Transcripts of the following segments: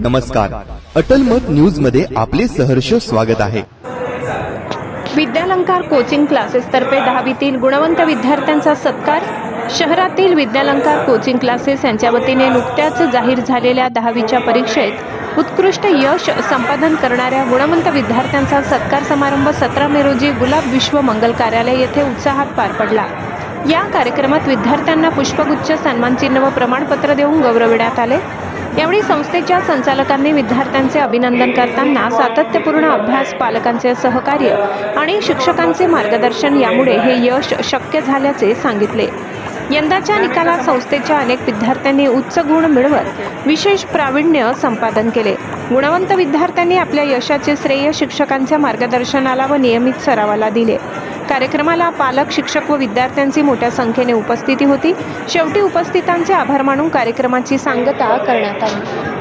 नमस्कार, अटल मत न्यूज मध्ये आपले सहर्ष स्वागत आहे। विद्यालंकार कोचिंग क्लासेस तर्फे 10वीतील गुणवंत विद्यार्थ्यांचा सत्कार। शहरातील विद्यालंकार कोचिंग क्लासेस यांच्या वतीने नुकत्याच जाहीर झालेल्या 10वीच्या परीक्षेत उत्कृष्ट यश संपादन करणाऱ्या गुणवंत विद्यार्थ्यांचा सत्कार समारंभ 17 मे रोजी गुलाब विश्व मंगल कार्यालय येथे उत्साहात पार पडला। या कार्यक्रमात विद्यार्थ्यांना पुष्पगुच्छ, सन्मानचिन्ह व प्रमाणपत्र देऊन गौरविण्यात आले। यावेळी संस्थेच्या संचालकांनी विद्यार्थ्यांचे अभिनंदन करताना सातत्यपूर्ण अभ्यास, पालकांचे सहकार्य आणि शिक्षकांचे मार्गदर्शन यामुळे हे यश शक्य झाल्याचे सांगितले। यंदाच्या निकालात संस्थेच्या अनेक विद्यार्थ्यांनी उच्च गुण मिळवत विशेष प्रावीण्य संपादन केले। गुणवंत विद्यार्थ्यांनी आपल्या यशाचे श्रेय शिक्षकांच्या मार्गदर्शनाला व नियमित सरावाला दिले। कार्यक्रमाला पालक, शिक्षक व विद्यार्थ्यांची मोठ्या संख्येने उपस्थिती होती। शेवटी उपस्थितांचे आभार मानून कार्यक्रमाची सांगता करण्यात आली।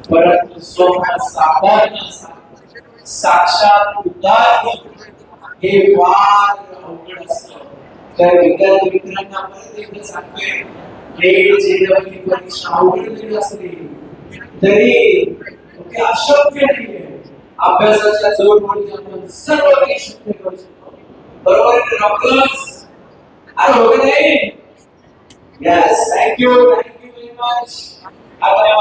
परंतु सोहळा साकारणे साक्षात उदार हे फार अवघड असतं। तर विद्यार्थी मित्रांना परत एकदा सांगतोय, हे जेवढी परीक्षा अवघड असते तरी ते अशक्य नाहीये। अभ्यासाच्या जोडीने आपण सर्व काही शक्य करू शकतो। बरोबर आहे डॉक्टर्स? अरे हो की नाही? Yes, thank you very much. आता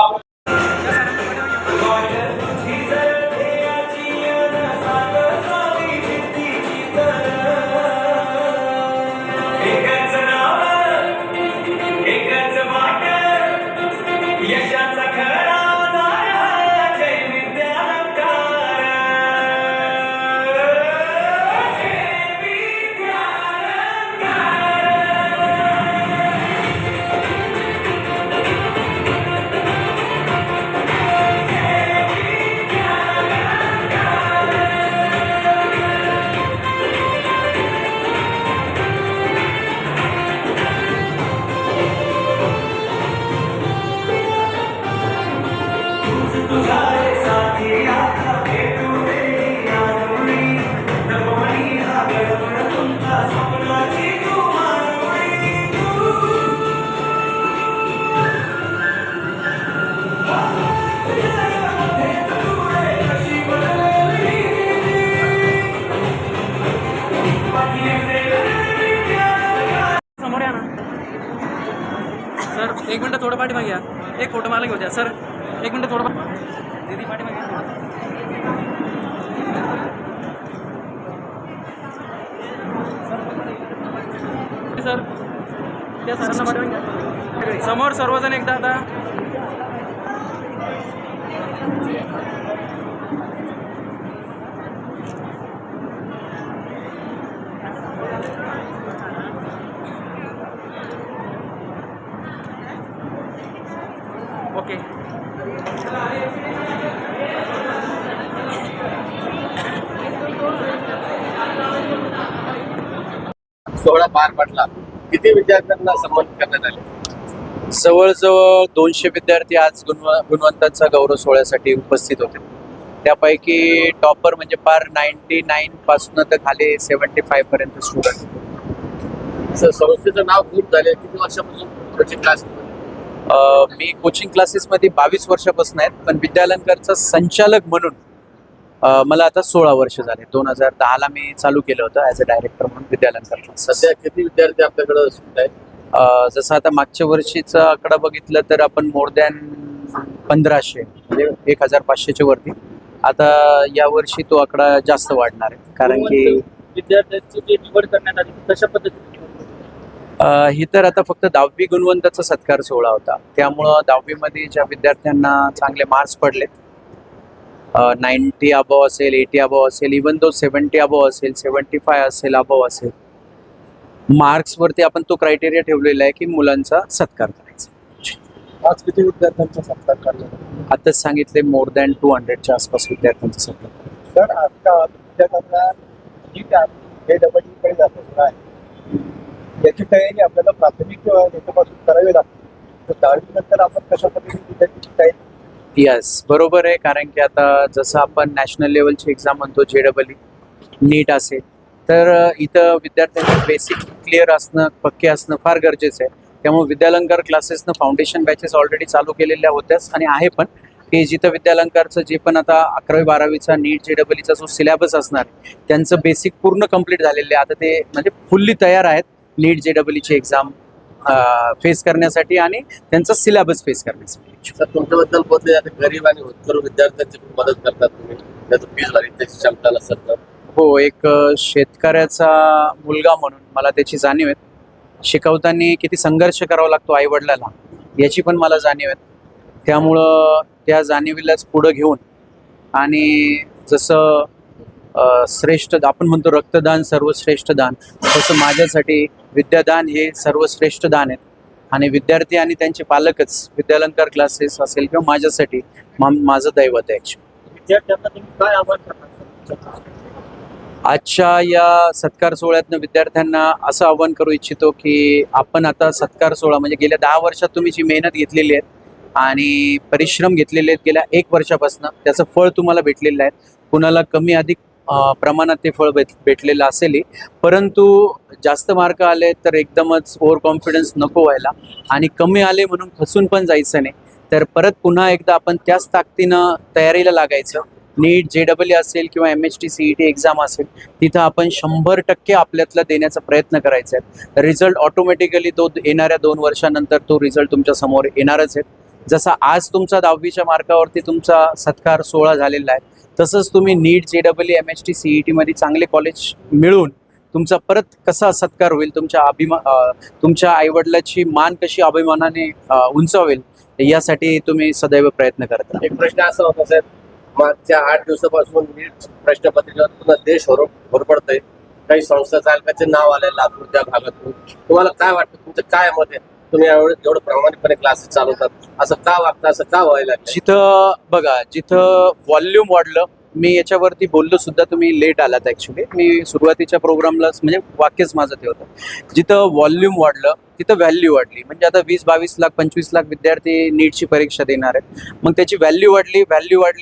सर एक मिनट थोडं पाठीमागे या, एक फोटो मला घेऊ द्या सर। एक मिनट थोडं दीदी पाठीमागे सर, त्या सरांना पाठीमागे समोर सर्वजण एकदा आता। ओके, सोहळा पार पडला। किती विद्यार्थ्यांना सन्मानित करण्यात आले? जवळजवळ 200 विद्यार्थी आज गुणवंतांचा गौरव सोहळ्यासाठी उपस्थित होते। त्यापैकी टॉपर म्हणजे पार 99 पासून तर खाली 75 पर्यंत स्टुडंट। संस्थेचं नाव खूप झाले। किती वर्षापासून कोचिंग क्लास? मी कोचिंग क्लासेसमध्ये 22 वर्षापासून आहेत, पण विद्यालंकारचा संचालक म्हणून मला आता 16 वर्ष झाले. 2010ला मी चालू केलं होतं ॲज अ डायरेक्टर म्हणून विद्यालंकार क्लास. सध्या किती विद्यार्थी आपल्याकडे सुट आहेत? जसं आता मागच्या वर्षीचा आकडा बघितलं तर आपण मोर दॅन 1500 म्हणजे 1500च्या वरती. आता यावर्षी तो आकडा जास्त वाढणार आहे, कारण की विद्यार्थ्यांची जी निवड करण्यात आली कशा पद्धतीने? ही तर आता फक्त 10वी गुणवंताचा सत्कार सोहळा होता. त्यामुळं 10वीमध्ये ज्या विद्यार्थ्यांना चांगले मार्क्स पडलेत, 90 अबव असेल, 80 अबव असेल, इवन तो 70 अबव असेल, 75 असेल, अबव असेल, मार्क्सवरती आपण तो क्रायटेरिया ठेवलेला आहे की मुलांचा सत्कार करायचा. आज किती विद्यार्थ्यांचा सत्कार करण्यात आला? आताच सांगितले मोर दॅन 200च्या आसपास विद्यार्थ्यांचा सत्कार. सर, आता विद्यार्थ्यांना नीट हे कडे जात आहे, याची तयारी आपल्याला प्राथमिक याच्यापासून करावी लागते. तर 10वी नंतर आपण कशा पद्धतीने विद्यार्थ्यांची तयारी? यस, बरोबर आहे. कारण की आता जसं आपण नॅशनल लेवलची एक्झाम म्हणतो, JEE नीट असेल, तर इथं विद्यार्थ्यांचे बेसिक क्लिअर असणं, पक्के असणं फार गरजेचं आहे. त्यामुळे विद्यालंकार क्लासेसनं फाउंडेशन बॅचेस ऑलरेडी चालू केलेल्या होत्याच आणि आहे पण, की जिथं विद्यालंकारचं जे पण आता 11वी 12वीचा नीट JEE जो सिलेबस असणार आहे त्यांचं बेसिक पूर्ण कंप्लीट झालेलं आहे. आता ते म्हणजे फुल्ली तयार आहेत नीट JEE एक्झाम फेस करण्यासाठी आणि त्यांचा सिलेबस फेस करण्यासाठी. सर, तुमच्याबद्दल बोलले जाते गरीब आणि होतकरू विद्यार्थ्यांची खूप मदत करतात तुम्ही, त्याचं फीस भरली त्याची क्षमता नसेल तर. हो, एक शेतकऱ्याचा मुलगा म्हणून मला त्याची जाणीव आहे. शिकवताना किती संघर्ष करावा लागतो आईवडिलाला याची पण मला जाणीव आहे. त्यामुळं त्या जाणीवीलाच पुढं घेऊन आणि जसं श्रेष्ठ आपण म्हणतो रक्तदान सर्वश्रेष्ठ दान, तसं माझ्यासाठी विद्यादान हे सर्वश्रेष्ठ दान आहेत. आणि विद्यार्थी आणि त्यांचे पालकच विद्यालंकार क्लासेस असेल किंवा माझ्यासाठी माझं दैवत आहे. विद्यार्थ्यांना तुम्ही काय आव्हान करणार? आजच्या या सत्कार सोहळ्यातनं विद्यार्थ्यांना असं आवाहन करू इच्छितो की आपण आता सत्कार सोहळा म्हणजे गेल्या 10 वर्षात तुम्ही जी मेहनत घेतलेली आहे आणि परिश्रम घेतलेले आहेत गेल्या 1 वर्षापासून, त्याचं फळ तुम्हाला भेटलेलं आहे. कुणाला कमी अधिक प्रमाणात ते फळ भेटलेलं असेल, परंतु जास्त मार्क आले तर एकदमच ओव्हर कॉन्फिडन्स नको व्हायला आणि कमी आले म्हणून खचून पण जायचं नाही. तर परत पुन्हा एकदा आपण त्याच ताकदीनं तयारीला लागायचं. नीट JEE असेल किंवा MHT CET एक्झाम असेल, तिथं आपण 100% आपल्यातला देण्याचा प्रयत्न करायचा आहे. रिझल्ट ऑटोमॅटिकली तो येणाऱ्या 2 वर्षानंतर तो रिझल्ट तुमच्या समोर येणारच आहे. जसा आज तुमचा 10वीच्या मार्कावरती तुमचा सत्कार सोहळा झालेला आहे, तसंच तुम्ही नीट JEE MHT CET मध्ये चांगले कॉलेज मिळून तुमचा परत कसा सत्कार होईल, तुमच्या आईवडिलाची मान कशी अभिमानाने उंचावेल यासाठी तुम्ही सदैव प्रयत्न करता. एक प्रश्न असा होता साहेब, मागच्या 8 दिवसापासून नीट प्रश्नपत्रिकेवर पुन्हा देश होरपडतंय. काही संस्था चालकाचे नाव आले लातूर त्या भागातून. तुम्हाला काय वाटतं, तुमचं काय मत आहे? तुम्ही एवढं प्रामाणिकपणे क्लासेस चालवतात, असं का वागतं, असं का व्हायला लागलं? जिथं बघा, जिथं व्हॉल्यूम वाढलं, मी याच्यावरती बोललो सुद्धा, तुम्ही लेट आलात ॲक्च्युली. मी सुरुवातीच्या प्रोग्रामलाच म्हणजे वाक्यच माझं ते होतं, जिथं व्हॉल्यूम वाढलं तिथं व्हॅल्यू वाढली. म्हणजे आता 20-22 लाख 25 लाख विद्यार्थी नीटची परीक्षा देणार आहेत, मग त्याची व्हॅल्यू वाढली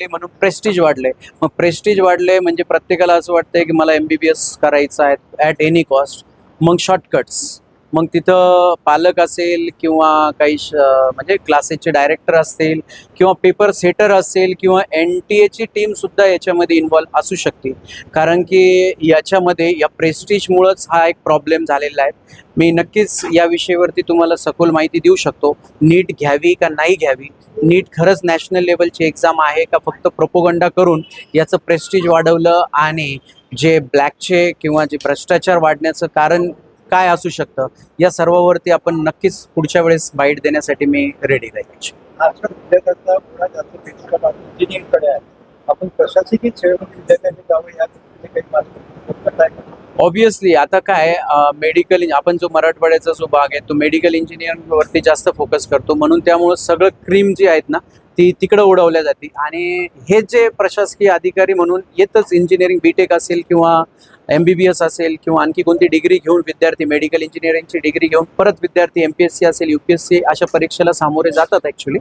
म्हणून प्रेस्टीज वाढले. मग प्रेस्टीज वाढले म्हणजे प्रत्येकाला असं वाटतंय की मला MBBS करायचं आहे ॲट एनी कॉस्ट. मग शॉर्टकट्स, मग तिथं पालक असेल किंवा काही म्हणजे क्लासेसचे डायरेक्टर असतील किंवा पेपर सेटर असेल किंवा NTA टीमसुद्धा याच्यामध्ये इन्व्हॉल्व असू शकते. कारण की याच्यामध्ये या प्रेस्टीजमुळंच हा एक प्रॉब्लेम झालेला आहे. मी नक्कीच या विषयावरती तुम्हाला सखोल माहिती देऊ शकतो. नीट घ्यावी का नाही घ्यावी, नीट खरंच नॅशनल लेवलची एक्झाम आहे का फक्त प्रोपोगंडा करून याचं प्रेस्टीज वाढवलं आणि जे ब्लॅकचे किंवा जे भ्रष्टाचार वाढण्याचं कारण काय असू शकतं, या सर्वावरती आपण नक्कीच पुढच्या वेळेस बाईट देण्यासाठी मी रेडी राहील. आजकाल विद्यार्थ्यांचा पुन्हा जास्त पेक्षा इंजिनिअरिंगकडे आहे. आपण प्रशासकीय क्षेत्रामध्ये विद्यार्थ्यांनी जावं यासाठी काही मार्ग? ऑब्विसली आता काय मेडिकल, आपण जो मराठवाड्याचा जो भाग आहे तो मेडिकल इंजिनिअरिंगवरती जास्त फोकस करतो, म्हणून त्यामुळं सगळं क्रीम जी आहेत ना ती तिकडं उडवल्या जाते. आणि हे जे प्रशासकीय अधिकारी म्हणून येतच इंजिनिअरिंग BTech असेल किंवा MBBS असेल किंवा आणखी कोणती डिग्री घेऊन विद्यार्थी मेडिकल इंजिनिअरिंगची डिग्री घेऊन परत विद्यार्थी MPSC असेल UPSC अशा परीक्षेला सामोरे जातात ॲक्च्युली.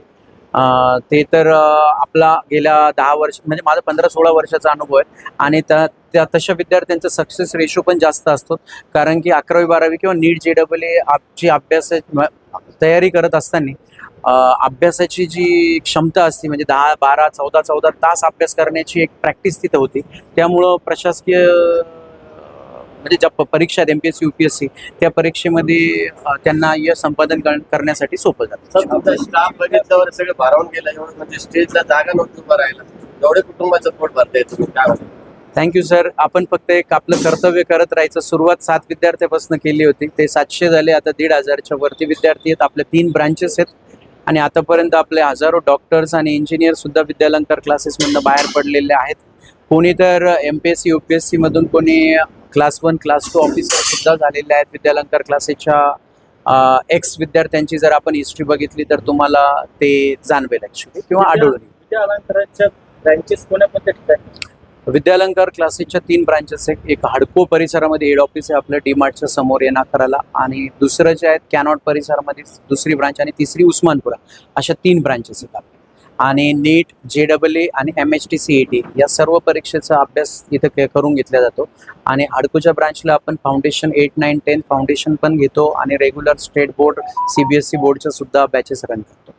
ते तर आपला गेल्या 10 वर्ष म्हणजे माझा 15-16 वर्षाचा अनुभव आहे आणि त्या तशा विद्यार्थ्यांचा सक्सेस रेशो पण जास्त असतो. कारण की 11वी 12वी किंवा नीट JEE ची अभ्यास तयारी करत असताना अभ्यासाची जी क्षमता असते म्हणजे 10, 12, 14 तास अभ्यास करण्याची एक प्रॅक्टिस तिथं होती. त्यामुळं प्रशासकीय म्हणजे ज्या परीक्षा आहेत MPSC UPSC त्या परीक्षेमध्ये त्यांना यश संपादन करण्यासाठी सोपं जातं. सर तुमचा स्टाफ बघितल्यावर सगळे भारावून गेला, एवढं म्हणजे स्टेजला जागा नव्हती उभं राहायला, एवढे कुटुंबाचं पोट भरताय तुम्ही, काय म्हणता? Thank you sir. आपण फक्त एक आपलं कर्तव्य करत राहायचं. सुरुवात 7 विद्यार्थ्यापासून केली होती, ते 700 झाले, आता 1,500च्या वरती विद्यार्थी आहेत. आपल्या 3 ब्रांचेस आहेत आणि आतापर्यंत आपले हजारो डॉक्टर्स आणि इंजिनियर सुद्धा विद्यालंकार क्लासेसमधून बाहेर पडलेले आहेत. कोणी तर MPSC UPSC मधून कोणी क्लास 1 क्लास 2 ऑफिसर सुद्धा झालेले आहेत. विद्यालंकार क्लासेसच्या एक्स विद्यार्थ्यांची जर आपण हिस्ट्री बघितली तर तुम्हाला ते जाणवेल ॲक्च्युली किंवा आढळून येईल. विद्यालंकाराच्या ब्रँचेस कोणत्या ठिकाणी? विद्यालंकार क्लासेसच्या 3 ब्रांचेस आहेत. एक हडको परिसरामध्ये हेड ऑफिस आहे आपलं DMartच्या समोर येणाकराला, आणि दुसरं जे आहेत कॅनॉट परिसरामध्ये दुसरी ब्रांच, आणि तिसरी उस्मानपुरा. अशा 3 ब्रांचेस आहेत आपल्या. आणि नीट, JEE आणि MHT CET या सर्व परीक्षेचा अभ्यास इथं करून घेतला जातो. आणि हडकोच्या ब्रांचला आपण फाउंडेशन 8, 9, 10 फाउंडेशन पण घेतो आणि रेग्युलर स्टेट बोर्ड CBSE बोर्डच्या सुद्धा बॅचेस रन करतो.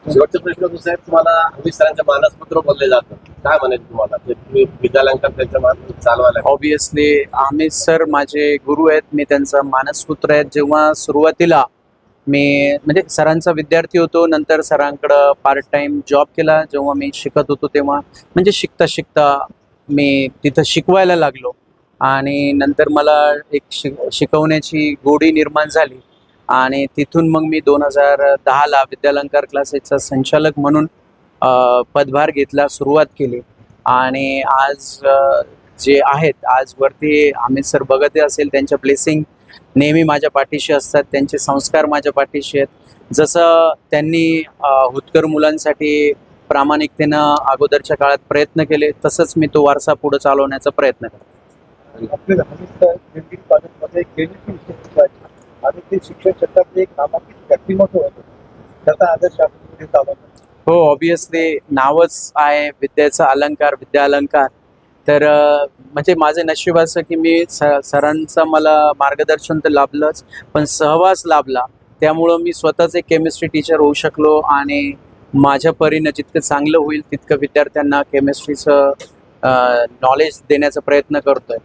शेवटचा प्रश्न तुझा आहे, तुम्हाला अमित सरांचं मानसपुत्र बोलले जातं, काय म्हणायचं तुम्हाला? ते तुम्ही विद्यालंकार त्यांच्या मार्फत चालवायला? ऑब्विसली अमित सर माझे गुरु आहेत, मी त्यांचा मानसपुत्र आहेत. जेव्हा सुरुवातीला मी म्हणजे सरांचा विद्यार्थी होतो, नंतर सरांकडं पार्ट टाइम जॉब केला. जेव्हा मी शिकत होतो तेव्हा म्हणजे शिकता शिकता मी तिथं शिकवायला लागलो आणि नंतर मला एक शिकवण्याची गोडी निर्माण झाली आणि तिथून मग मी 2010ला विद्यालंकार क्लासेसचा संचालक म्हणून पदभार घेतला, सुरुवात केली. आणि आज जे आहेत आजवरती अमित सर बघत असेल, त्यांच्या ब्लेसिंग नेहमी माझ्या पाठीशी असतात, त्यांचे संस्कार माझ्या पाठीशी आहेत. जसं त्यांनी हुतकर मुलांसाठी प्रामाणिकतेनं अगोदरच्या काळात प्रयत्न केले, तसंच मी तो वारसा पुढे चालवण्याचा प्रयत्न करतो. आपल्या अमित कॉलेजमध्ये गेली आणि ते शिक्षण क्षेत्रातले एक नामांकित व्यक्तिमत्व होतं, त्याचा आदर्श आपण चालवतो. हो, ऑब्विसली नावच आहे विद्याचा अलंकार, विद्यालंकार. तर म्हणजे माझं नशीब असं की मी सरांचं मला मार्गदर्शन तर लाभलंच, पण सहवास लाभला. त्यामुळं मी स्वतःच एक केमिस्ट्री टीचर होऊ शकलो आणि माझ्या परीनं जितकं चांगलं होईल तितकं विद्यार्थ्यांना केमिस्ट्रीचं नॉलेज देण्याचा प्रयत्न करतोय.